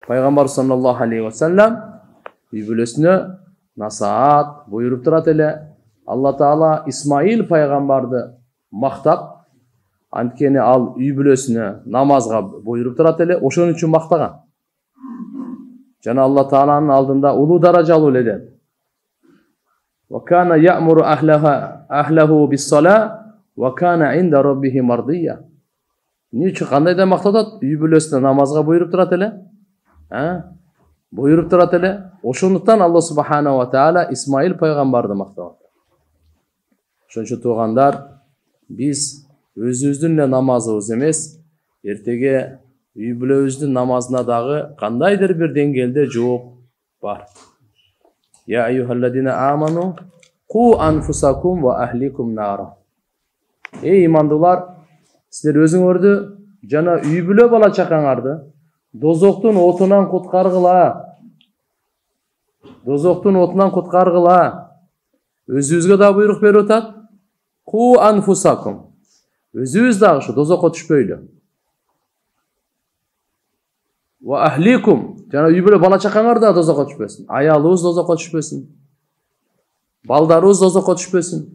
Пайгамбар саллаллаху алейхи ва саллям үй бүлөсүнө насаат буйруп турат эле. Алла Таала Исмаил пайгамбарды мактап, анткени ал үй бүлөсүнө намазга буйруп турат эле, ошон үчүн мактаган. Жана Алла Тааланын алдында улуу даражалуу эле деп. Wa kana ya'muru ahlahu bis-salah wa kana 'inda rabbih mardiyya. Ниче кандай да мактатат? Үй бүлөсүнө намазга буйруп турат эле. Буйруп турат эле. Ошондуктан Алла субханаху ва таала Исмаил пайгамбарды мактаган. Ошончо туугандар, биз өзүбүздүн эле намазыбыз эмес, эртеге үй бүлөбүздүн намазына дагы кандайдыр бир деңгээлде жооп бар. Я айюхалладина аману ку анфусакум ва ахликум нара. Эй имандуулар, силер өзүңөрдү жана үй бүлө бала чакаңарды дозоктун отунан куткаргыла. Дозоктун отунан куткаргыла. Өзүбүзгө да буйрук берип атат. Ку анфусакум. Өзүбүз дагы ушу дозокко түшпөйлү. Ва ахликум. Жана үй бүлө бала чакаңар да дозокко түшпөсүн. Аялыбыз дозокко түшпөсүн. Балдарыбыз дозокко түшпөсүн.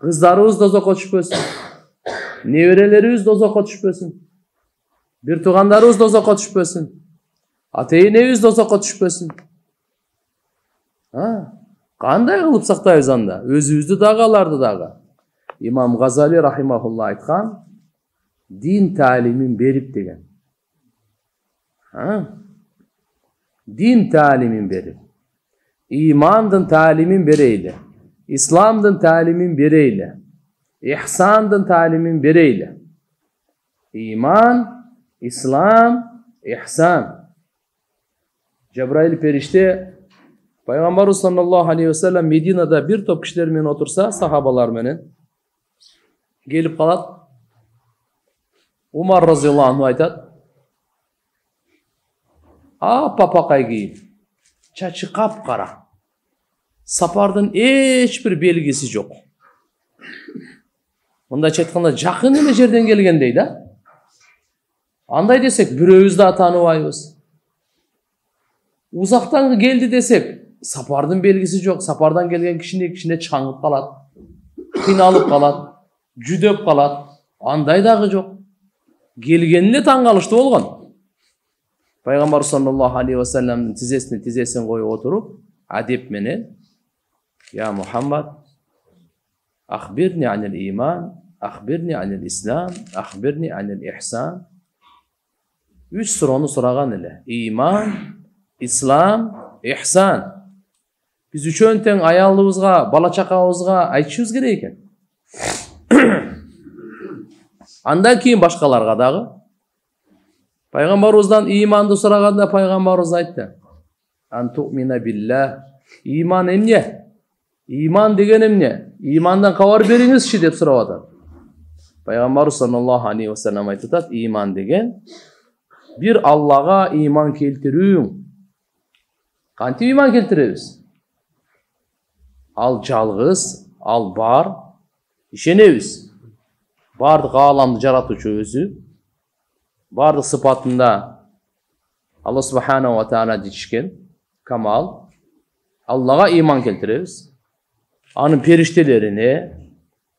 Кыздарыбыз дозокко түшпөсүн. Неберелерибиз дозокко түшпөсүн. Бир туугандарыбыз дозокко түшпөсүн. Ата-энебиз дозокко түшпөсүн. Кандай кылып сактайбыз анда? Өзүбүздү дагы, аларды дагы. Имам Газали рахимахулла айткан, дин таалимин берип деген. Din talimin beri. İmandın talimin bereyle. İslam'dın talimin bereyle. İhsandın talimin bereyle. İman, İslam, İhsan. Cebrail perişte Peygamber sallallahu aleyhi ve sellem Medina'da bir top kişiler menen otursa, sahabalar menen gelip kalat. Umar razıyallahu anh aytat. Papakay giyip, çaçı kapkara. Sapardın hiçbir belgisi yok. Onda çetkanda jakın ele жерден келгендей да. Андай desek бирөөбүз да тааныбайбыз. Uzaktan geldi desek, sapardın belgisi yok. Sapardan gelgen kişinde çаңып kalat, kıynalıp kalat, жүдөп kalat. Андай dagы yok. Gelgenine taң kalıştı olgan. Peygamber sallallahu aleyhi ve sellem'in tizesini koyup oturup adep menen, ya Muhammed, akhbirni anil iman, akhbirni anil islam, akhbirni anil ihsan. 3 sorunu soragan ele. İman, İslam, ihsan. Biz üçön teң ayalыбызга, bala чакабызга айтышыбыз керек экен. Андан кийин башкаларга дагы. Peygamberimizden imandı soraganda Peygamberimiz aytты. Antu'mina billah. İman emne? İman degen emne? İmandan kabar beriңizçi dep surap atat. Peygamber sallallahu aleyhi ve sellem ayttat, iman degen bir Allah'a iman keltirүүң. Kantip iman keltirебиз? Al жалгыз, al бар, ишенебиз. Бардык ааламды жаратуучу өзү. Bardıq sıfatında Allah subhanahu wa ta'ala dişken, kamal. Allah'a iman keltiririz. Anın periştelerini,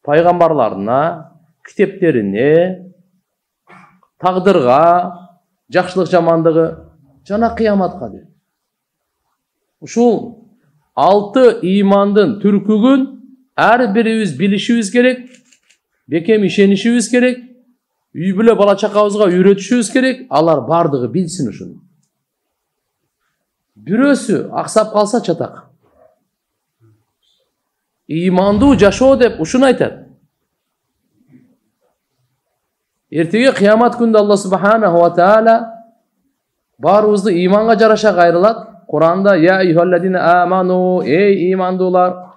paygambarlarına, kitaplarını, taqdırga, жақшылық жамандығы, жана қияматқа дейт. Ушул 6 имандын түркүгүн әр бирибиz билишибиз керек, бекем ишенишибиз керек. Үй бүлө бала чакабызга үйрөтүшүбүз керек, алар бардыгы билсин ушуну. Бирөөсү аксап калса чатак. Имандуу жашоо деп ушуну айтат. Эртеге кыямат күндө Алла субханаху ва таала баарыбызды иманга жараша кайрылат. Куранда я айюхалладина аману, эй имандуулар.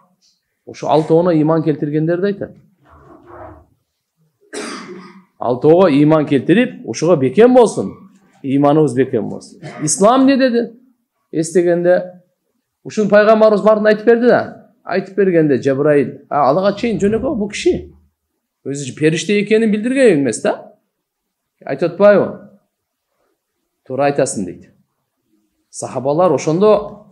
Ошо 6 иман келтиргендерди айтат. 6 iman keltirip, uşuğa beken bolsun. İmanımız beken bolsun. İslam ne dedi? Estegende, uşun paygambarımız bardın aytıp berdi da. Aytıp bergende Cebrail, Allah'a çeyin jönök o bu kişi. Özü perişte ekenini bildirgen emес da. Aytып атпайбы? Туура айтасың дейт. Сахабалар ошондо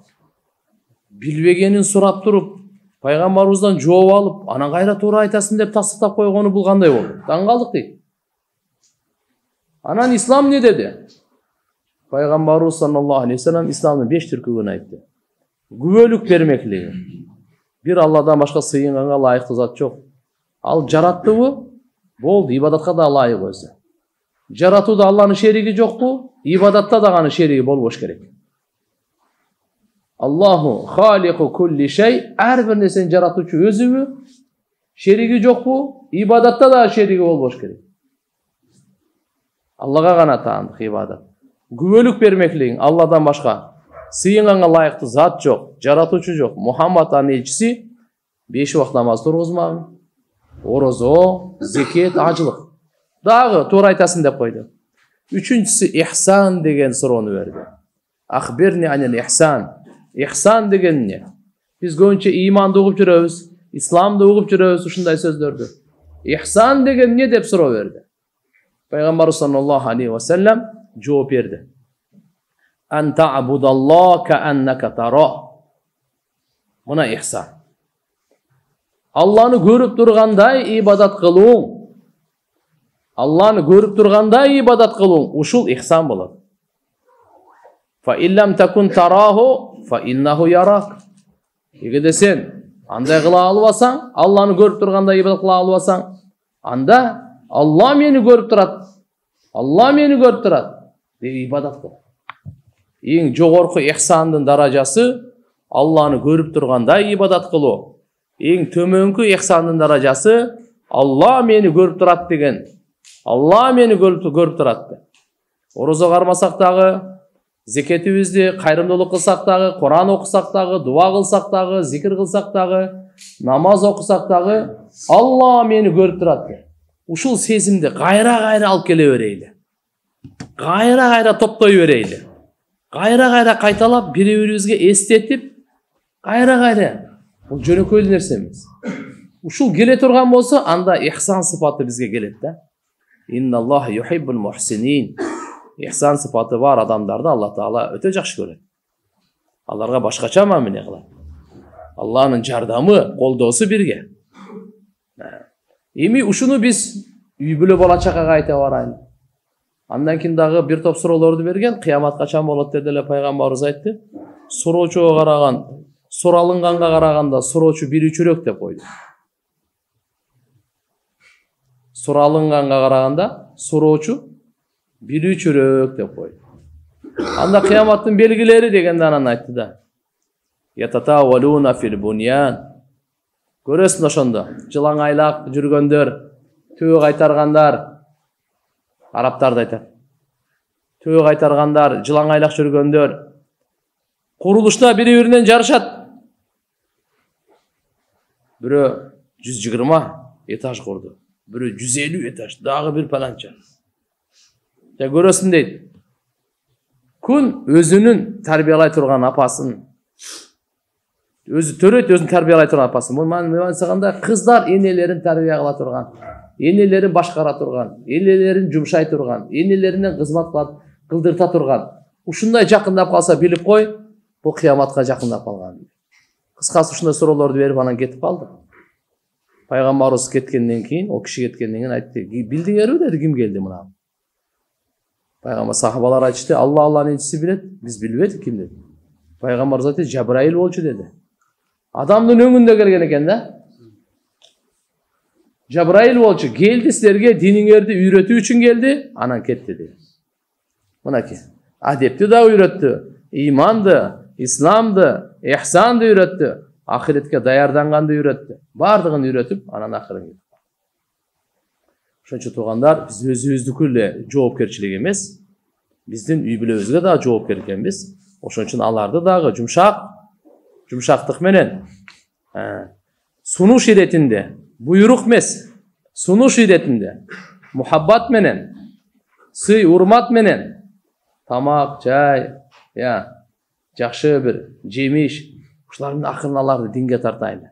билбегенин сурап туруп, пайгамбарыбыздан жооп алып, анан кайра туура айтасың деп тастыктап койгону бул кандай болду? Таң калдык дейт. Анан ислам не деди? Пайгамбарыбыз саллаллаху алейхи вассалам исламдын 5 түркүгүн айтты. Күбөлүк бермеклиги. Бир Алладан башка сыйынганга ылайыктуу зат жок. Ал жараттыбы? Болду, ибадатка да ылайык өзү. Жаратууда Алланын шериги жокпу? Ибадатта да анын шериги болбош керек. Аллаху халику кулли шей, ар бир нерсени жаратуучу өзүбү? Шериги жокпу? Ибадатта да шериги болбош керек. Аллага гана таандык ибадат. Күбөлүк бермеклигиң, Алладан башка сыйынганга ылайыктуу зат жок, жаратуучу жок. Мухаммад анын элчиси 5 убакыт намаз тургузмагын, орозо, зекет, ажылык. Дагы туура айтасың деп койду. Үчүнчүсү ихсан деген суроону берди. Ахбирни анил ихсан. Ихсан деген эмне? Биз көбүнчө ыйманды угуп жүрөбүз, исламды угуп жүрөбүз ушундай сөздөрдү. Ихсан деген эмне деп суроо берди. Пайгамбар саллаллаху алейхи ва саллям жооп берди. Ан та'будаллаха кааннака тара. Мына ихсан. Алланы көрүп тургандай ибадат кылуу. Алланы көрүп тургандай ибадат кылуу, ушул ихсан болот. Фа иллам такун тараху фа иннаху ярак. Эгерде сен андай кыла албасаң, Алланы көрүп тургандай ибадат кыла албасаң, анда Алла мени көрүп турат. Алла мени көрүп турат деп ибадат кыл. Эң жогорку ихсандын даражасы Алланы көрүп тургандай ибадат кылуу. Эң төмөнкү ихсандын даражасы Алла мени көрүп турат деген. Алла мени көрүп турат. Орозо кармасак дагы, зекетибизди кайрымдуулук кылсак дагы, Куран окусак дагы, дуа кылсак дагы, зикир кылсак дагы, намаз окусак дагы, Алла мени көрүп турат. Ушул сезимди кайра алып келе берейли. Кайра топтой берейли. Кайра кайталап бири-бирибизге эстетип, кайра бул жөнөкөй нерсе эмес. Ушул келе турган болсо, анда ихсан сыпаты бизге келет да. Инналлаха юхиббул мухсинин. Ихсан сыпаты бар адамдарды Алла Таала өтө жакшы көрөт. Аларга башкача мамиле кылат. Алланын жардамы, колдоосу бирге. Эми ушуну биз үй бүлө бала чакага айта барайын. Андан кийин дагы бир топ суроолорду берген, кыямат качан болот деп деле пайгамбарыбыз айтты. Суроочуга караган, суралынганга караганда суроочу бирүүчүрөөк деп койду. Суралынганга караганда суроочу бирүүчүрөөк деп койду. Анда кыяматтын белгилери дегенде анан айтты да. Ятатавалуна фил буньян. Көрөсүң ошондо, жылаңайлак жүргөндөр, төө кайтаргандар, арабтарды айтат. Төө кайтаргандар, жылаңайлак жүргөндөр курулушта бири-биринен жарышат. Бирөө 120 этаж курду, бирөө 150 этаж, дагы бир паланча. Көрөсүң дейт. Күн өзүнүн тарбиялай турган апасын, өзү төрөйт, өзүн тарбиялай турган апасын. Мен саганда кыздар энелерин тарбия кыла турган, энелерин башкара турган, энелерин жумшай турган, энелеринен кызмат кылдырта турган. Ушундай жакындап калса билип кой, бул кыяматка жакындап калган. Кыскасы ушундай суроолорду берип анан кетип калды. Пайгамбарыбыз кеткенден кийин, ол киши кеткенден кийин айтты, билдиңерби деди, ким келди мына? Пайгамбар сахабалар айтышты, Алланын элчиси билет, биз билбедик ким деди. Пайгамбар айтты, Жабраил болчу деди. Адамдын өңүндө келген экен да. Жабраил болчу, келди силерге диниңерди үйрөтүү үчүн келди, анан кетти деди. Мынакей, адепти да үйрөттү, иманды, исламды, ихсанды үйрөттү, ахиретке даярданганды үйрөттү. Бардыгын үйрөтүп, анан акырын кетти. Ошончо туугандар, биз өзүбүздүкү эле жоопкерчилик эмес, биздин үй бүлөбүзгө да жоопкер экенбиз. Ошон үчүн аларды дагы жумшактык менен, сунуш иретинде, буйрук эмес, сунуш иретинде, мухаббат менен, сый урмат менен, тамак, чай, жакшы бир жемиш, ушулардын акырын аларды динге тартайлы.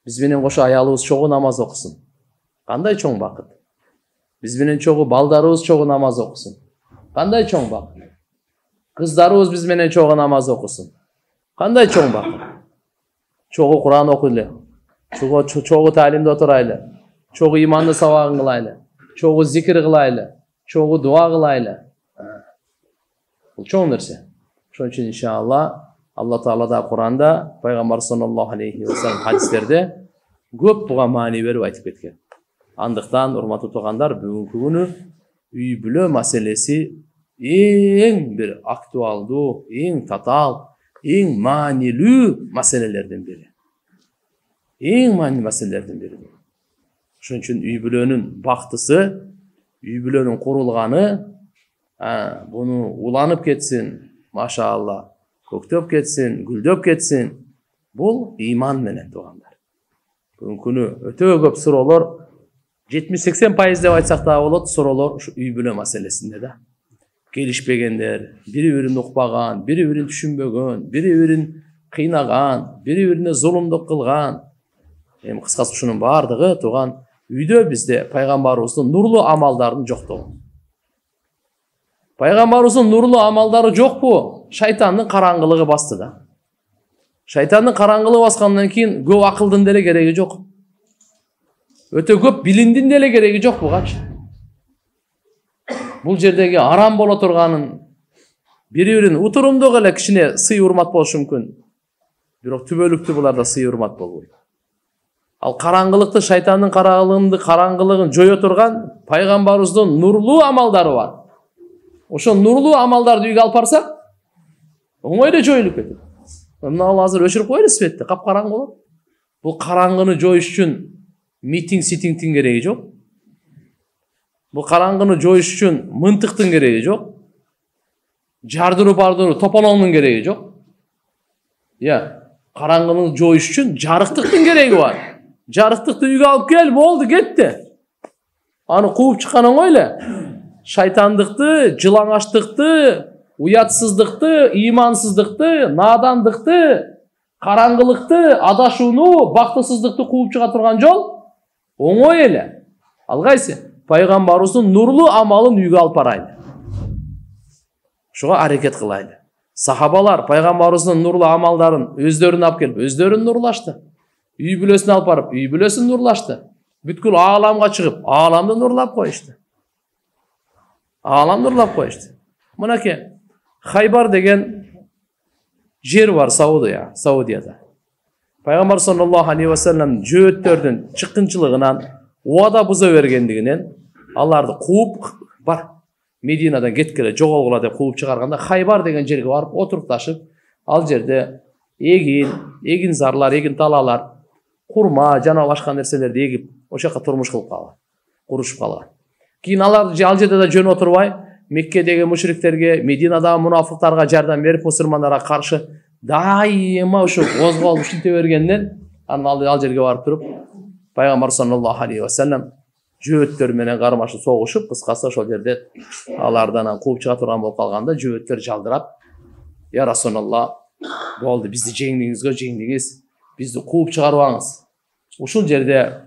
Биз менен кошо аялыбыз чогуу намаз окусун. Кандай чоң бакыт. Биз менен чогуу балдарыбыз чогуу намаз окусун. Кандай чоң бакыт. Kızlarыбыз биз менен чогуу намаз окусун. Кандай чоң бакыт? Чогуу Кур'ан окуйлы. Чогуу талимде отурайлы. Чогуу иманды сабагын кылайлы. Чогуу зикир кылайлы. Чогуу дуа кылайлы. Бул чоң нерсе. Ошон үчүн иншалла Алла Таала да Кур'анда, пайгамбар саллаллаху алейхи ва саллям хадистерде көп буга маани берип айтып кеткен. Андыктан урматтуу туугандар, бүгүнкү күнү үй бүлө маселеси эң бир актуалдуу, эң татаал, эң маанилүү маселелерден бири. Эң маанилүү маселелерден бири. Ошон үчүн үй бүлөнүн бактысы, үй бүлөнүн курулганы, буну уланып кетсин, машаалла, көктөп кетсин, гүлдөп кетсин, бул иман менен туугандар. Бүгүнкү күнү өтө көп суроолор, 70-80% деп айтсак да болот, суроолор ушу үй бүлө маселесинде да. Келишпегендер, бири-бирин укпаган, бири-бирин түшүнбөгөн, бири-бирин кыйнаган, бири-бирине зулумдук кылган. Эми кыскасы ушунун бардыгы тууган үйдө бизде пайгамбарыбыздын нурлуу амалдарын жоктугу. Пайгамбарыбыздын нурлуу амалдары жокпу? Шайтандын караңгылыгы басты да. Шайтандын караңгылыгы баскандан кийин көп акылдын деле кереги жок. Өтө көп билимдин деле кереги жок бугачы. Бул жердеги арам боло турганын, бири-бирин утурумдук эле кичине сый урмат болушу мүмкүн. Бирок түбөлүктүү буларда сый урмат болбойт. Ал караңгылыкты, шайтандын караңгылыгын жое турган пайгамбарыбыздын нурлуу амалдары бар. Ошо нурлуу амалдарды үйгө алып барсак, оңой эле жоюлуп кетет. Мына азыр өчүрүп коелу светти, капкараңгы болот. Бул караңгыны жоюш үчүн митинг-ситингдин кереги жок. Бул караңгыны жоюш үчүн мынтыктын кереги жок. Жардыруу-бардыруу, тополоңдун кереги жок. Караңгыны жоюш үчүн жарыктыктын кереги бар. Жарыктыкты үйгө алып кел, болду, кетти. Аны кууп чыккан оңой эле. Шайтандыкты, жылаңачтыкты, уятсыздыкты, имансыздыкты, надандыкты, караңгылыкты, адашууну, бактысыздыкты кууп чыга турган жол оңой эле. Ал кайсы? Пайгамбарыбыздын нурлуу амалын үйгө алып барайлы. Ошого аракет кылайлы. Сахабалар пайгамбарыбыздын нурлуу амалдарын өздөрүнө алып келип, өздөрүн нурлашты. Үй бүлөсүнө алып барып, үй бүлөсүн нурлашты. Бүткүл ааламга чыгып, ааламды нурлап коюшту. Ааламды нурлап коюшту. Мынакей Хайбар деген жер бар Саудияда. Пайгамбар саллаллаху алейхи ва саллям жөөттөрдүн чыккынчылыгынан, убада буза бергендигинен аларды кууп бар. Мединадан кеткеле жоголгула деп кууп чыгарганда Хайбар деген жерге барып отурупташып, ал жерде эгин зарлар, эгин талалар, курма, жана башка нерселерди эгип, ошол жака турмуш кылып калган, курушуп калган. Кийин алар ал жерде да жөн отурбай, Меккедеги мушриктерге, Мединадагы мунафыктарга жардам берип, мусулмандарга каршы дайыма ушу козголуп иштете бергенден, анан ал жерге барып туруп, пайгамбар саллаллаху алейхи ва саллям жөөттөр менен кармашып согушуп, кыскасы ошол жерде алардан кууп чыга турган болуп калганда, жөөттөр жалдырап, "Я Расулалла, болду, бизди жеңдиңиз, бизди кууп чыгарбаңыз. Ушул жерде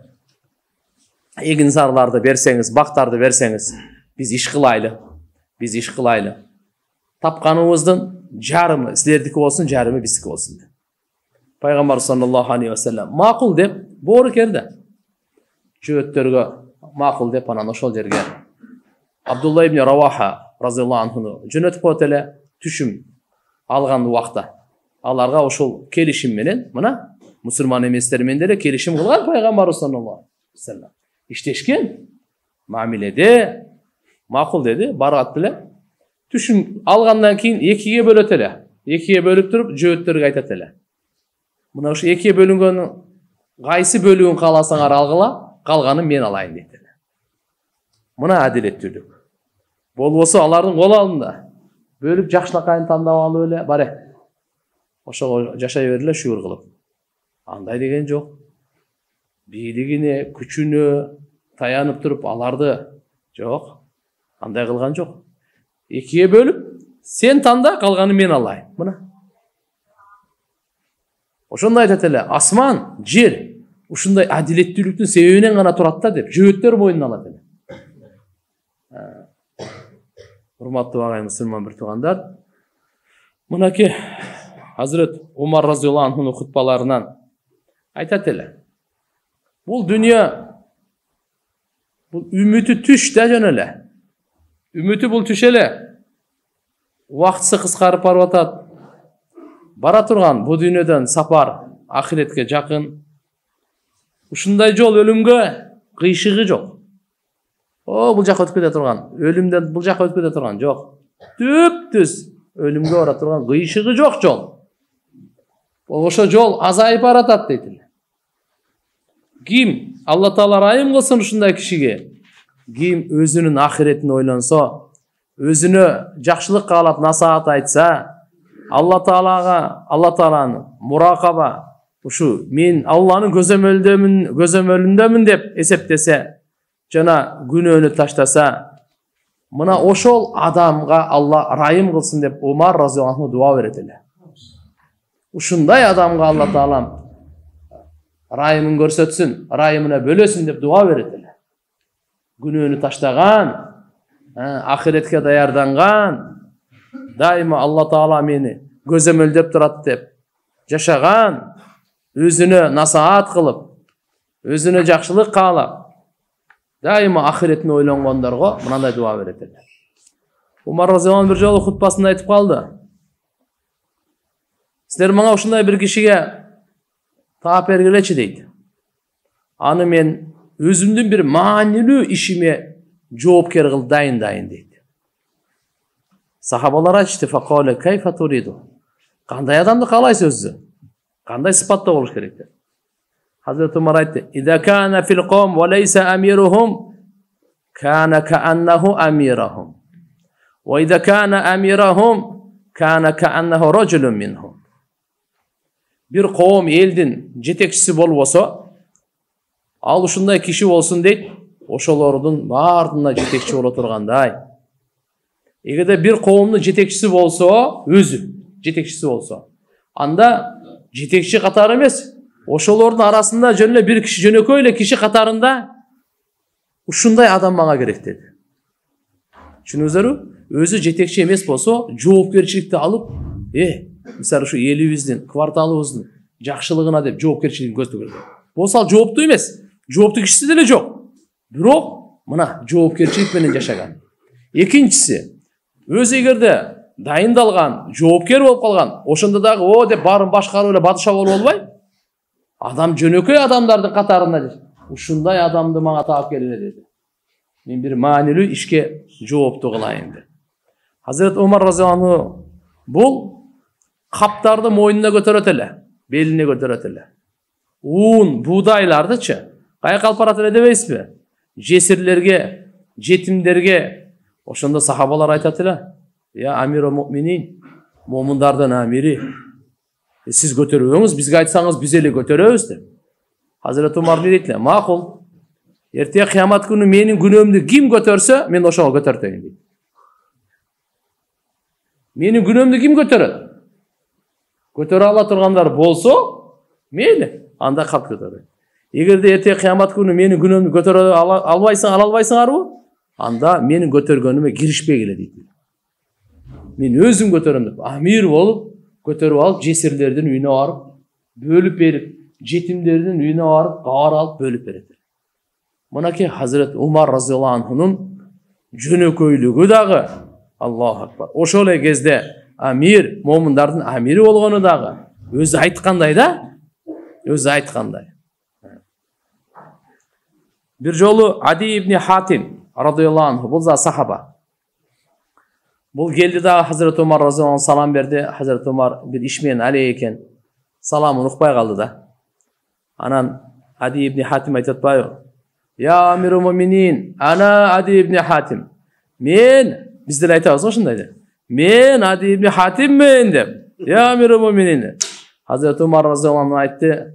эгин зарларды берсеңиз, бактарды берсеңиз, биз иш кылайлы. Тапканыбыздын жарымы силердики болсун, жарымы биздики болсун." Пайгамбар саллаллаху алейхи ва саллям макул деп боору керди. Жөөттөргө макул деп анан ошол жерге Абдулла ибн Раваха разияллаху анхуну жөнөтүп коет эле, түшүм алган убакта аларга ошол келишим менен, мына мусулман эместер менен деле келишим кылган пайгамбар саллаллаху алейхи ва саллям. Иштешкен мамиледе макул деди, барат беле. Түшүм алгандан кийин экиге бөлөт эле. Экиге бөлүп туруп жөөттөргө айтат эле. Мына ошо экиге бөлүнгөн кайсы бөлүгүн кааласаңар алгыла, калганын мен алайын дейт эле. Мына адилеттүүлүк. Болбосо алардын кол алдында бөлүп жакшынакайын тандап алып эле, баре. Ошого жашай бергиле шүгүр кылып. Андай деген жок. Бийлигине, күчүнө таянып туруп аларды жок. Андай кылган жок. Экиге бөлүп, сен танда, калганын мен алайын. Мына. Ошондой айтат эле, асман, жер ушундай адилеттүүлүктүн себебинен гана турат да деп, жөөттөр мойнуна алат эле. Урматтуу агай мусулман бир туугандар, Мынакей Hazret Umar radıyallahu anh'ın hutbalarından aytat ele. Bul dünya bu ümiti түш да жөн эле. Ümiti bul түш эле. Вакытсы кыскарып барып атат. Бара турган бу дүйнөдөн сапар ахиретке жакын. Ушундай жол өлүмгө кыйшыгы жок. Бул жака өтүп кете турган, өлүмдөн бул жака өтүп кете турган жок. Түп-түз өлүмгө бара турган кыйшыгы жок жол. Ошо жол азайып баратат дейт. Ким Алла Таала райым кылсын ушундай кишиге. Ким өзүнүн ахиретин ойлонсо, өзүнө жакшылык каалап насаат айтса, Алла Тааланы муракаба, ушу мен Алланын көзөмөлүндөмүн деп эсептесе, жана күнөөнү таштаса, мына ошол адамга Алла райым кылсын деп Умар разыяллаху анху дуа берет эле. Ушундай адамга Алла Таалам райымын көрсөтсүн, райымына бөлөсүн деп дуа берет эле. Күнөөнү таштаган, ахиретке даярданган, дайыма Алла Таала мени көзөмөлдөп турат деп жашаган, өзүнө насаат кылып, өзүнө жакшылык каалап, дайыма ахиретин ойлонгондорго мындай дуа берет эле. Умар разыяллаху бир жолу хутбасында айтып калды. Силер мага ушундай бир кишиге таап бергилечи дейт. Аны мен өзүмдүн бир маанилүү ишиме жоопкер кылып дайындайын дейт. Сахабалар айтышты, факале кайфа туриду. Кандай адамды каалайсыз өзү? Кандай сыпатта болуш керек деп. Hazret Umar айтты: "Ида кана фил ком ва лейса амирухум, кана кааннаху амирахум. Ва ида кана амирахум, кана кааннаху раджулун минхум." Bir коом элдин жетекчиси болбосо, ал ушундай киши болсун дейт, ошолордун баардыгына жетекчи боло тургандай. Эгерде bir коомдун жетекчиси болсо, өзү жетекчиси болсо, анда жетекчи катары эмес, ошолордун арасында жөн эле бир киши, жөнөкөй эле киши катарында ушундай адам мага керек деди. Түшүнүңүздөрбү? Өзү жетекчи эмес болсо, жоопкерчиликти алып, мисалы ушу элибиздин, кварталыбыздын жакшылыгына деп жоопкерчилигин көздөгөн. Болсо ал жооптуу эмес, жооптуу кишиси деле жок. Бирок мына жоопкерчилик менен жашаган. Экинчиси, өзү эгерде дайындалган, жоопкер болуп калган, ошондо дагы деп баарын башкарып эле батыша болуп албай, адам жөнөкөй адамдардын катарында ушундай адамды мага таап келине деди. Мен бир маанилүү ишке жооптуу кылайын деп. Hazret Umar разыяллаху анху бул каптарды мойнуна көтөрөт эле, белине көтөрөт эле. Уун, буудайлардычы каяка алып барат эле дебейсизби? Жесирлерге, жетимдерге. Ошондо сахабалар айтат эле: "Я амиру муъминин, момундардын амири. Сиз көтөрбөңүз, бизге айтсаңыз биз эле көтөрөбүз" деп. Hazret Umar не дейт эле? "Макул. Эртең кыямат күнү менин күнөөмдү ким көтөрсө, мен ошого көтөртөйүн" дейт. Менин күнөөмдү ким көтөрөт? Көтөрө ала тургандар болсо, мейли, анда калп көтөрөт. Эгерде эртең кыямат күнү менин күнөөмдү көтөрө албайсың, ала албайсыңарбы? Анда менин көтөргөнүмө киришпегиле дейт. Мен өзүм көтөрөм деп, амир болуп, көтөрүп алып, жесирлердин үйүнө барып, бөлүп берип, жетимдердин үйүнө барып, кабар алып бөлүп берет. Мынакей Hazret Umar разыяллаху анхунун жөнөкөйлүгү дагы, Аллаху акбар. Ошол эле кезде амир, момундардын амири болгону дагы өзү айткандай да, өзү айткандай. Бир жолу Ади ибн Хатим радыяллаху анху, бул да сахаба. Бул келди дагы Hazret Umar разыяллаху анху салам берди. Hazret Umar бир иш менен алек экен. Саламын укпай калды да. Анан Ади ибн Хатим айтат атпайбы? "Я амиру муъминин, ана Ади ибн Хатим." Мен, биз деле айтабыз ошондой деп. "Мен Ади ибн Хатиммин" деп. "Я амиру муъминин." Hazret Umar разыяллаху анху айтты: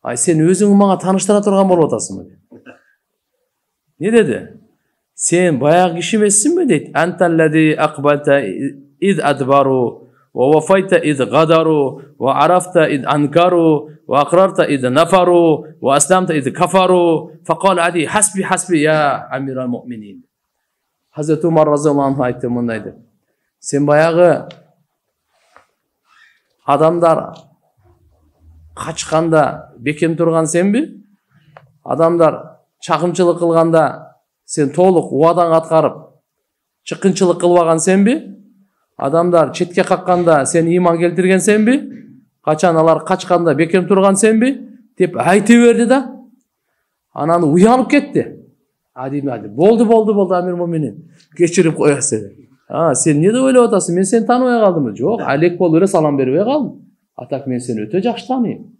"Ай, сен өзүңү мага тааныштыра турган болуп атасыңбы?" деп. Не dedi? Sen bayağı kişi misin mi dedi? Entellezi akbalta id adbaru ve vafayta id gadaru ve arafta id ankaru ve akrarta id nafaru ve aslamta id kafaru. Fakal Adi hasbi hasbi ya amiral mu'minin. Hazreti Umar radıyallahu anh ayette bundaydı. Sen bayağı Adamlar kaçkanda bekem turgan senbi? Adamlar çakımçılık kılganda sen толық уадан атқарып, чықынчылық кылбаган senbi? Adamlar четке какканда sen иман келтирген senbi? Качан алар качканда бекем турган senbi? Деп айта берди да. Анан уянып кетти. Болды Амир Моминин. Кечирип коесың. Sen не деп ойлоп атасың? Мен сени тааныбай калдым. Жок, алек болуп эле салам бербей калдым. Атак мен сени өтө жакшы тааныйм.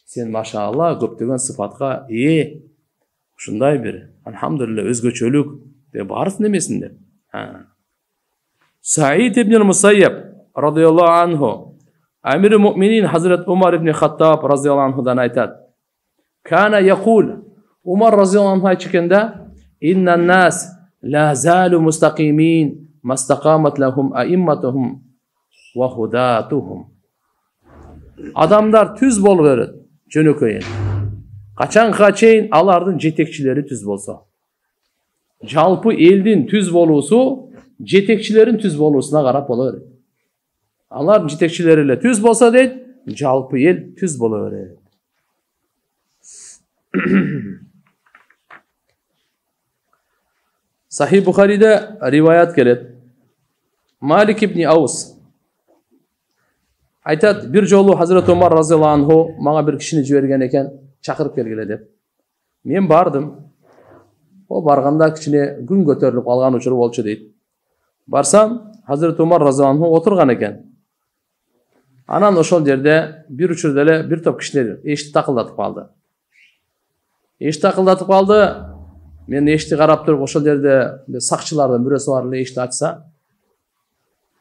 Sen машалла көптөгөн сыпатка ээ. Ушундай бир, алхамдулилля, өзгөчөлүк деп барсың эмесинде. Саид ибн Мусайяб радıyallahu anhu, Amir-i Mu'minin Hazret Umar ibn Khattab radıyallahu anhu'dan aytат. Kana yaqul, Umar radıyallahu anhu aytganda, innan nas la zalu mustaqimin mastaqamat lahum a'immatuhum wa hudatuhum. Adamlar түз болуп берет, жөнөкөйүн. Качанга чейин алардын жетекчилери түз болсо. Жалпы элдин түз болуусу жетекчилерин түз болуусуна карап боло берет. Алар жетекчилери эле түз болсо дейт, жалпы эл түз боло берет. Сахih Бухариде риваят келет. Малик ибн Аус айтат, бир жолу Hazret Umar разıyallahu anhu мага бир кишини жиберген экен, чакырып келгиле деп. Мен бардым. О барганда кичине күн көтөрүлүп калган учур болчу дейт. Барсам, Hazret Umar разıyallahu anhu отурган экен. Анан ошол жерде бир учурда эле бир топ кишилер эшикти такылдатып калды. Эшикти такылдатып калды. Мен эшикти карап туруп ошол жерде сакчылардан бирөөсү бар эле эшикти ачса,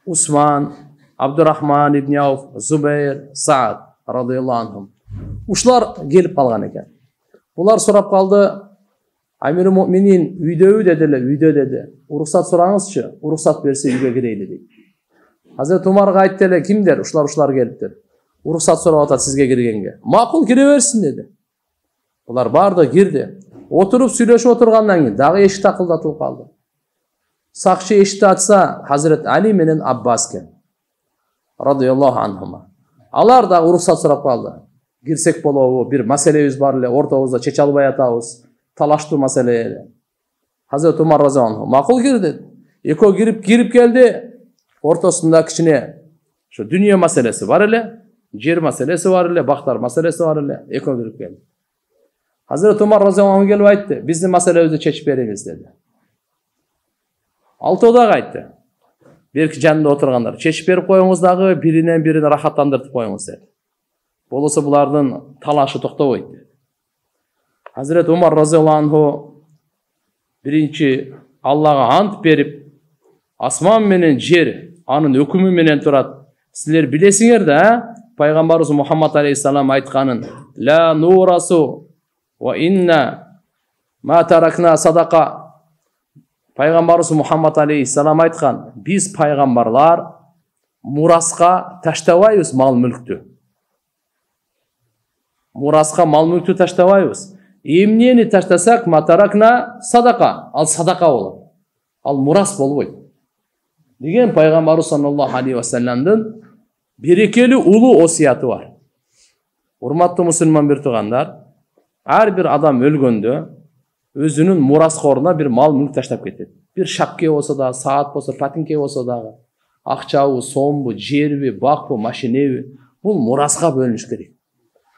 Усман, Абдурахман ибн Ауф, Зубайр, Саад радıyallahu anhum. Ушулар келип калган экен. Булар сурап калды, Амир-i Mu'minin үйдөбү дедиле, үйдө деди. Уруксат сураңызчы, уруксат берсе үйгө кирейли дейт. Hazret Umarга айтты эле, кимдер? Ушулар келиптир. Уруксат сурап атат сизге киргенге. Макул, кире берсин деди. Булар барды, кирди. Отуруп сүйлөшүп отургандан кийин дагы эшик такылдатылып калды. Сакчы эшикти ачса, Hazret Али менен Аббас экен. Радıyallahu anhuma. Алар да уруксат сурап калды. Кирсек болобу? Бир маселебиз бар эле, ортобузда чече албай атабыз. Талаштуу маселе эле. Hazret Umar разıyallahu anhu макул кир деди. Экөө кирип келди. Ортосунда кичине ошо дүнүйө маселеси бар эле, жер маселеси бар эле, бактар маселеси бар эле. Экөө кирип келди. Hazret Umar razıyallahu anh gelip aytты, bizdin maselemizi çeçip beriniz dedi. Алтоо дагы айтты. Берки жанында отургандар, чечип берип коюңуз дагы, биринен бирин рахаттандырып коюңуз dedi. Болосо булардын талашы токтобойт dedi. Hazret Umar razıyallahu anhu биринчи Аллага ант берип, асман менен жер анын өкүмү менен турат. Силер билесиңер да, пайгамбарыбыз Мухаммад алейхиссалам айтканын, ла нурасу ва инна ма таракна садака. Пайгамбарыбыз Мухаммад алейхиссалам айткан, биз пайгамбарлар мураска таштабайбыз мал мүлктү. Мураска мал мүлктү таштабайбыз. Эмнени таштасак, ма таракна садака, ал садака болот. Ал мурас болбойт. Деген пайгамбарыбыз саллаллаху алейхи ва салламдын берекелүү улуу осуяты бар. Урматтуу мусулман бир туугандар, ар бир адам өлгөндө өзүнүн мураскоруна бир мал мүлк таштап кетет. Бир шапке болсо да, саат болсо, патинке болсо дагы, акчабы, сомбу, жерби, бакпы, машинеби, бул мураска бөлүнүш керек.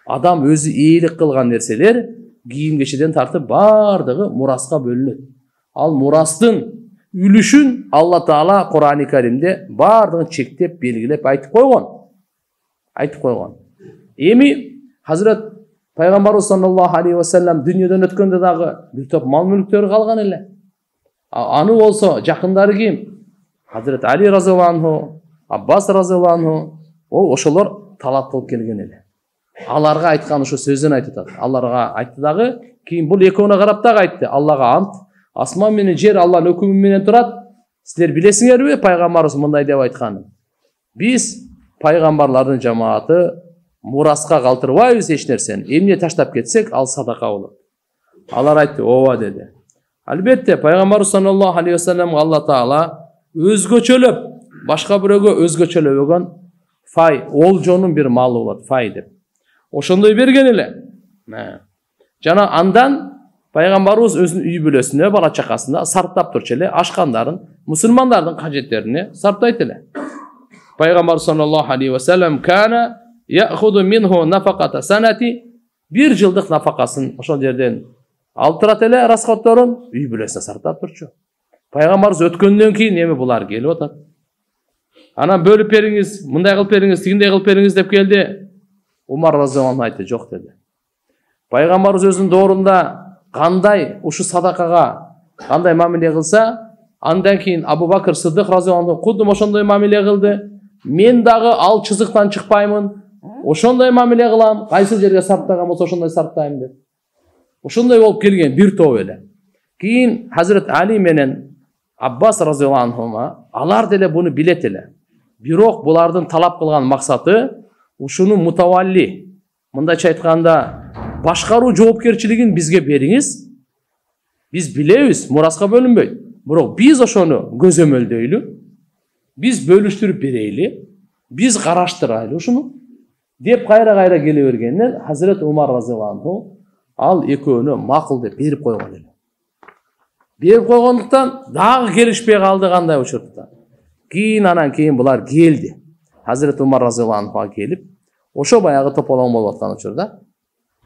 Адам өзү ийгилик кылган нерселер кийим кечеден тартып бардыгы мураска бөлүнөт. Ал мурастын үлүшүн Алла Таала Кур'ан-ы Каримде бардыгын чектеп, белгилеп айтып койгон. Эми Hazret Пайгамбарыбыз саллаллаху алейхи ва саллам дүйнөдөн өткөндө дагы бир топ мал мүлктөр калган эле. Аны болсо жакындары ким? Hazret Али разıyallahu anhu, Аббас разıyallahu anhu, ошолор талап кылып келген эле. Аларга айткан ошо сөзүн айтып атат. Аларга айтты дагы, кийин бул экөөнө карап дагы айтты. Аллага ант, асман менен жер Алланын өкүмү менен турат. Силер билесиңерби пайгамбарыбыз мындай деп айтканын? Биз пайгамбарлардын жамааты мураска калтырбайбыз эч нерсени. Эмне таштап кетсек, ал садака болот. Алар айтты, ооба деди. Албетте пайгамбарыбыз саллаллаху алейхи ва салламга Алла Таала өзгөчөлөп, башка бирөөгө өзгөчөлөбөгөн Fay, олжонун бир малы болот, фай деп. Ошондой берген эле. Жана андан пайгамбарыбыз өзүнүн үй бүлөсүнө, бала чакасына сарптап турчу эле, ашкандарын, мусулмандардын кажеттерине сарптайт эле. Пайгамбар саллаллаху алейхи ва саллям кана яхуду минху нафаката санати, бир жылдык нафакасын ошол жерден алып турат эле, расходторун үй бүлөсүнө сарптап турчу. Пайгамбарыбыз өткөндөн кийин эми булар келип атат. Анан бөлүп бериңиз, мындай кылып бериңиз, тигиндей кылып бериңиз деп келди. Умар разияллаху анху айтты, жок деди. Пайгамбарыбыз өзүнүн доорунда кандай ушу садакага кандай мамиле кылса, андан кийин Абу Бакр Сыддык разияллаху анху кудум ошондой мамиле кылды. Мен дагы ал чызыктан чыкпаймын, ошондой мамиле кылам, кайсы жерге сарптаган болсо ошондой сарптайм деп. Ошондой болуп келген бир топ эле. Кийин Хазрат Али менен Аббас разияллаху анхума алар деле буну билет эле. Бирок булардын талап кылган максаты ушуну мутавалли, мындайча айтканда, башкаруу жоопкерчилигин бизге бериңиз. Биз билебиз, мураска бөлүнбөйт. Бирок биз ошону көзөмөлдөйлү, биз бөлүштүрүп берейли, биз караштырайлы ушуну деп кайра келе бергенден Хазрат Умар разияллаху анху ал экөөнү макул деп берип койгон эле. Берип койгондуктан дагы келишпей калды кандай учурда. Анан кийин булар келди. Хазрат Умар разияллаху анхуга келип, ошо баягы тополоң болуп аткан учурда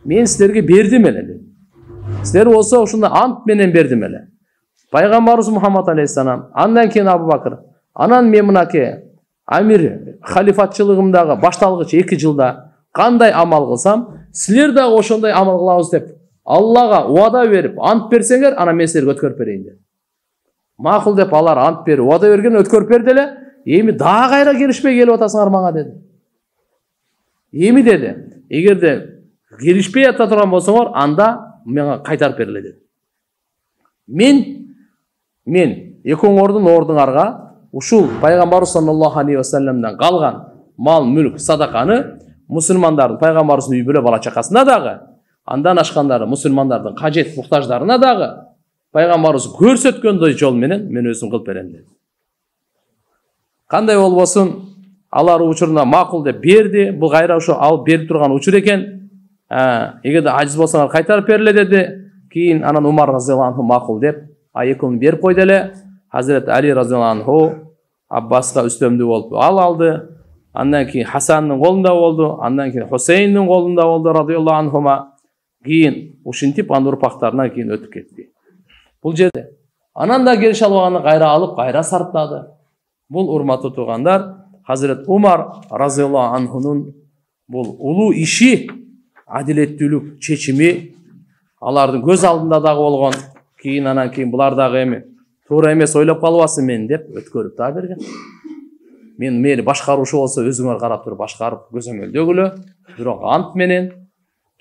мен силерге бердим эле. Силер болсо ушундай ант менен бердим эле. Пайгамбарыбыз Мухаммад алейхиссалам, андан кийин Абу Бакр, анан мен мынаке амир халифатчылыгымдагы башталгыч 2 жылда кандай амал кылсам, силер дагы ошондой амал кылабыз деп Аллага уада берип, ант берсеңер, анан мен силерге өткөрүп берейин деп. Макул деп алар ант берип, уада берген, өткөрүп берди эле. Эми дагы кайра келишпей келип атасыңар мага деді. Эми деді, эгерде келишпей ата турган болсоңор, анда мага кайтарып бериле деді. Мен экөөңөрдүн ордуңарга ушул пайгамбар саллаллаху алейхи ва салламдан калган мал, мүлк, садаканы мусулмандардын, пайгамбарыбыздын үй бүлө бала чакасына дагы, андан ашкандары мусулмандардын кажет муктаждарына дагы пайгамбарыбыз көрсөткөндөй жол менен мен өзүм кылып берем деді. Кандай болбосун, алар учурунда макул деп берди. Бул кайра ошо алып берип турган учур экен. Эгерде ажиз болсоңор кайтарып бериле деди. Кийин анан Умар разияллаху анху макул деп экөөнү берип койду эле. Хазрат Али разияллаху анху Аббаска үстөмдүү болуп алды. Андан кийин Хасандын колунда болду, андан кийин Хусейндин колунда болду радияллаху анхума. Кийин ушинтип анын урпактарына кийин өтүп кетти. Бул жерде анан да келише албаганы кайра алып, кайра сарптады. Бул урматтуу туугандар, Хазрат Умар разияллаху анхунун бул улуу иши, адилеттүүлүк чечими алардын көз алдында дагы болгон. Кийин анан кийин булар дагы эми туура эмес ойлоп калбасын мен деп өткөрүп да берген. Мен мейли башкаруучу болсо өзүңөр карап туруп башкарып көзөмөлдөгүлө, бирок ант менен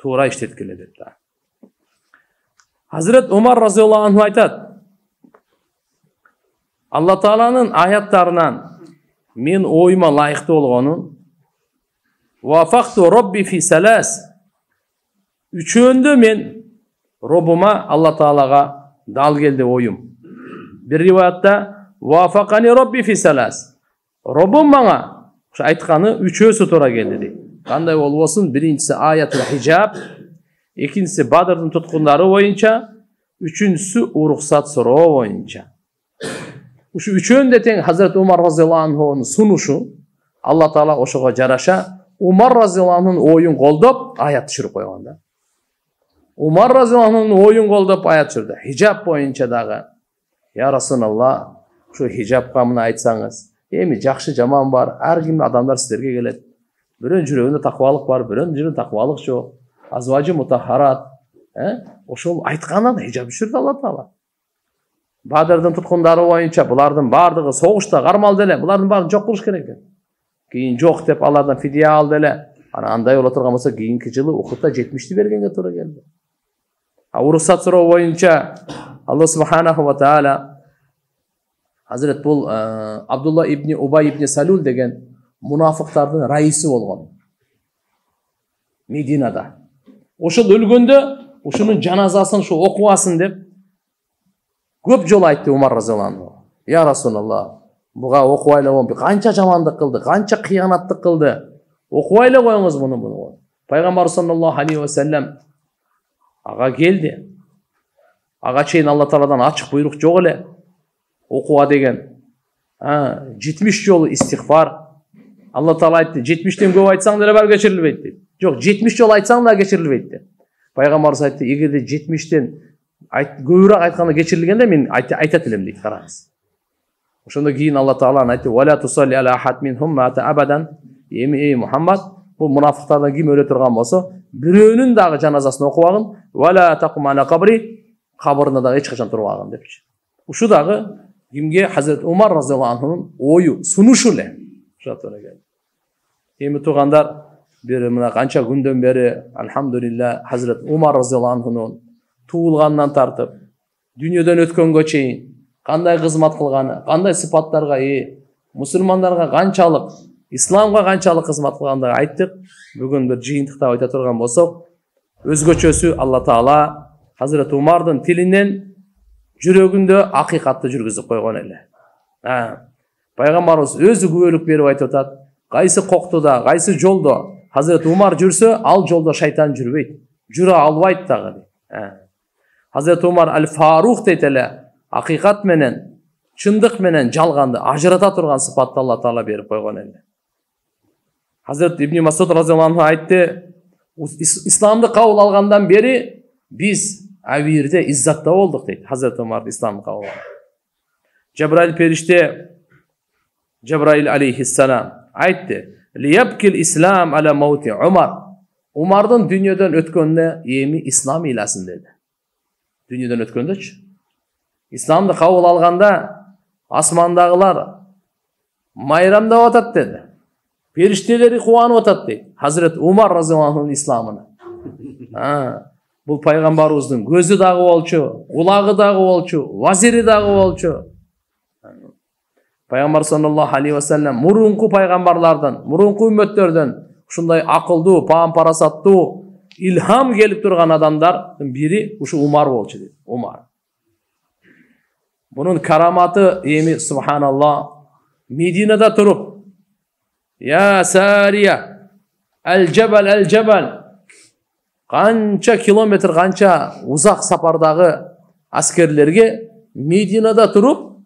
туура иштеткиле деп да. Хазрат Умар разияллаху анху айтат: Алла Тааланын аяттарынан мен оюма лайыктуу болгонун вафакту робби фи салас, үчөөндө мен Робума Алла Таалага дал келди оюм. Бир риваятта вафакани робби фи салас, Робум мага ошо айтканы үчөөсү туура келди дейт. Кандай болбосун, биринчиси аятул хижаб, экинчиси Бадрдын туткундары боюнча, үчүнчүсү уруксат суроо боюнча. Ушу үчөөндө тең Хазрат Умар разияллаху анхунун сунушу, Алла Таала ошого жараша Умар разияллаху анхунун оюн колдоп аят түшүрүп койгон да. Умар разияллаху анхунун оюн колдоп аят түшүрдү. Хижаб боюнча дагы: Я Расулалла, ушу хижабка мына айтсаңыз, эми жакшы жаман бар, ар ким адамдар силерге келет. Бирөөнүн жүрөгүндө таквалык бар, бирөөнүн жүрөгүндө таквалык жок. Азважы мутахарат. Ошол айткандан хижаб түшүрдү Алла Таала. Бадрдын туткундары боюнча булардын бардыгы согушта кармалды эле, булардын баарын жок кылыш керек экен. Кийин жок деп алардан фидия алды эле. Андай боло турган болсо кийинки жылы Ухудта 70ти бергенге туура келди. Уруксат суроо боюнча Алла субханаху ва таала Хазрат бул Абдулла ибн Убай ибн Салул деген мунафыктардын раиси болгон Мединада. Ошол өлгөндө ушунун жаназасын шу окубасын деп көп жол айтты Умар разияллаху анху. Я Расулалла, Буга окубай эле коюңуз. Канча жамандык кылды, канча кыянаттык кылды. Окубай эле коюңуз буну. Пайгамбар саллаллаху алейхи ва саллям ага келди. Ага чейин Алла Тааладан ачык буйрук жок эле. Окуга деген 70 жолу истигфар. Алла Таала айтты, 70тен көп айтсаң деле бар кечирилбейт дейт. Жок, 70 жолу айтсаң да кечирилбейт дейт. Пайгамбарыбыз айтты, эгерде 70тен көбүрөөк айтканда кечирилгенде мен айтат элем дейт, караңыз. Ошондон кийин Алла Таала айтты: "Вала тусалли аля ахад минхум мата абадан". Эй Мухаммад, бул мунафыктардан ким өлө турган болсо, бирөөнүн дагы жаназасын окубагын, "Вала тaqum ala qabri", кабырына дагы эч качан турбагын депчи. Ушу дагы кимге? Хазрет Умар разияллаху анхунун ою, сунушу эле. Эми туугандар, бир мына канча күндөн бери алхамдулилла Хазрет Умар разияллаху анхунун туулгандан тартып, дүйнөдөн өткөнгө чейин кандай кызмат кылганы, кандай сыпаттарга ээ, мусулмандарга канчалык, исламга канчалык кызмат кылгандыгын айттык. Бүгүн бир жыйынтыкта айта турган болсок, өзгөчөсү Алла Таала Хазрет Умардын тилинен жүрөгүндө акыйкатты жүргүзүп койгон эле. Пайгамбарыбыз өзү күбөлүк берип айтып атат, кайсы коктуда, кайсы жолдо Хазрет Умар жүрсө, ал жолдо шайтан жүрбөйт, жүрө албайт дагы. Хазрет Умар аль-Фарух дейт эле, акыйкат менен, чындык менен жалганды ажырата турган сыпатты Алла Таала берип койгон эле. Хазрет Ибн Масуд разияллаху анху айтты, исламды кабыл алгандан бери биз авирде иззатта болдук дейт. Хазрет Умар исламды кабыл алган. Жабраил периште, Жабраил алейхиссалам айтты: "Лиябкил ислам аля маути Умар". Умардын дүйнөдөн өткөнүнө эми ислам ыйласын деди. Дүйнөдөн өткөндөчү. Исламды кабыл алганда асмандагылар майрамдап атат деди. Периштелери кубанып атат дейт. Хазрет Умар разияллаху анхунун исламына. Бул пайгамбарыбыздын көзү дагы болчу, кулагы дагы болчу, вазири дагы болчу. Пайгамбар саллаллаху алейхи ва саллям мурунку пайгамбарлардан, мурунку үммөттөрдөн ушундай акылдуу, паам-парасаттуу, илхам келип турган адамдардын бири ушу Умар болчу дейт. Умар. Bunun karamatı emi subhanallah Medine'de turup ya Sariye el cebel kança kilometre kança uzak sapardağı askerlerge Medine'de turup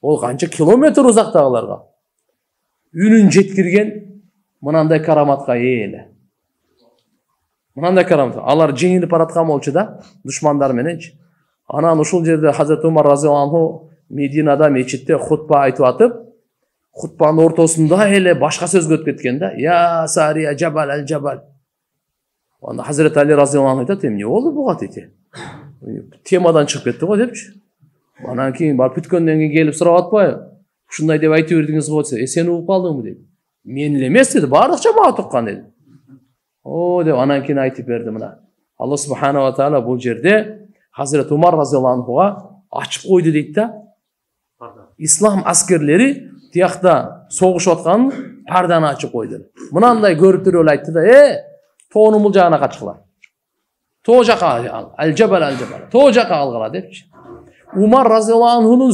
ol kança kilometre uzaktağılarga ünün jetkirgen mınanday karamatga eyle. Mınanday karamat. Alar jеңилип бараткан болчу да душмандар мененчи. Анан ушул жерде Хазрет Умар разияллаху анху Мединада мечитте хутба айтып атып, хутбанын ортосунда эле башка сөзгө өтүп кеткен да. Я Сария жабал ал жабал. Анда Хазрет Али разияллаху анху айтат, эмне болду буга дейт. Темадан чыгып кетти го депчи. Анан кийин барып бүткөндөн кийин келип сурап атпайбы? Ушундай деп айтып бердиңиз го десе, сен угуп калдыңбы дейт. Мен эле эмес деди, баардык жамаат уккан деди. О деп анан кийин айтып берди мына. Алла субханаху ва таала бул жерде Hazreti Umar razıyallahu anhu'ga açıp koydu deydi de İslam askerleri tiyakta soğuş atkan pardana açıp koydu. Mınanday görüp duruyor aytdı da toğunun bulacağına kaçıklar. Toğucaka al. El cebel el cebel. Toğucaka algıla deyip. Umar razıyallahu anhu'nun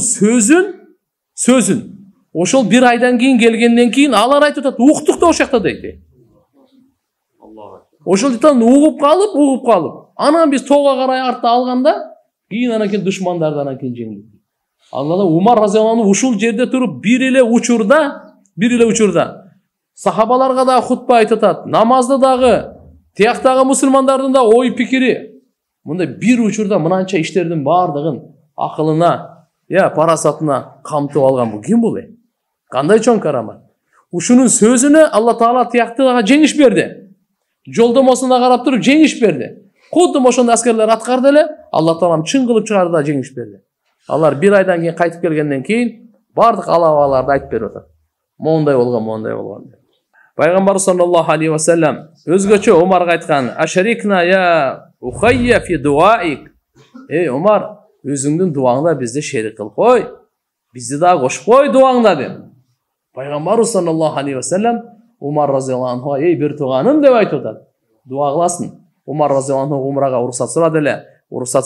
sözün oşol bir aydan keyin gelgenden keyin alar aytып атат. Uqtuk da oşakta deydi. Oşol ditan uğup kalıp Anan biz toğa karayı artta alganda keyin anakin düşmanlardan anakin jеңилdik. Allah'da Umar razıyallahu anh uşul jerde turup bir ile uçurda. Sahabalarga da hutba aytып атат. Namazda dagı, tiyaktagı musulmanlardın da oy pikiri. Munda bir uçurda mınança işlerдің бардығын akılına, parasatına kamtıp algan bu kim bu? Kanday çoğun karamat. Uşunun sözüne Allah Taala tiyaktaga jеңиш berdi. Жолдомосуна карап туруп жеңиш берди. Кудум ошондо аскерлер аткарды эле, Алла Таалам чын кылып чыгарды да жеңиш берди. Алар bir aydan кийин кайтып келгенден кийин бардык алабаларды айтып берип атат. Мондай болгон. Пайгамбар саллаллаху алейхи ва саллям өзгөчө Умарга айткан: "Ашарикна я ухайя фи дуаик". Эй Умар, өзүңдүн дуаңда бизди шерик кылып кой. Бизди да кошуп кой дуаңда деп. Пайгамбар саллаллаху алейхи ва саллям Umar razıyallahu anh'a bir tuğanım деп айтып атат. Дуа кыласың. Umar razıyallahu anh umrага уруксат сурады эле. Уруксат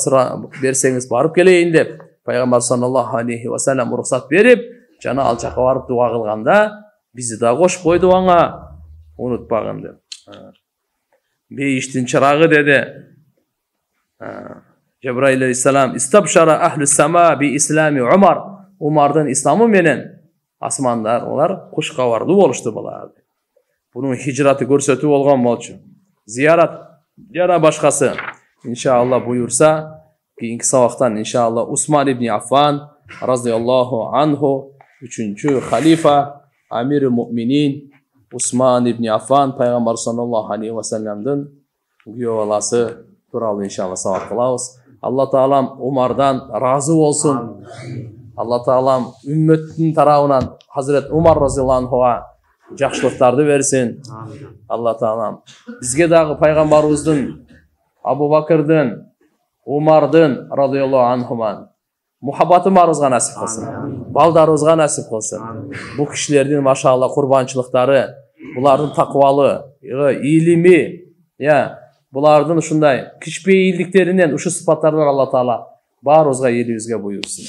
берсеңиз барып келейин деп. Пайгамбар саллаллаху алейхи ва саллям уруксат берип, жана ал жака барып дуа кылганда bizi da koş koy duana unutpagın dedi. Beyiştin çırağıdedi. Cebrail aleyhisselam istabşara ahlus sema bi islami Umar. Umar'dan İslam'ı menen asmanlar olar kuş kavarlı oluştu bular. Bunun hicratı görsötü olgan bolçu. Ziyarat yana başkası. İnşallah buyursa keyinki sabaktan inşallah Osman ibn Affan radıyallahu anhu 3. halifa Amir-i Mu'minin Osman ibn Affan Peygamber sallallahu aleyhi ve sellem'den güyovalası turalı inşallah sabah kılağız. Allah Teala'm Umar'dan razı olsun. Allah Teala'm ümmetin tarafından Hazret Umar radıyallahu anhu'a жақсылықтарды versin. Allah Teala'm bizge dağı Peygamberimizden Abu Bakır'dan Umar'dan radıyallahu anhuman muhabbatımızga nasip kılsın. Baldarımızga nasip kılsın. Bu kişilerden maşallah kurbançılıkları, bulardan takvalı, ilimi, ya bulardan şunday kichbeyilliklerinden uşu sıfatlardan Allah Teala barımızga yeli yüzge buyursun.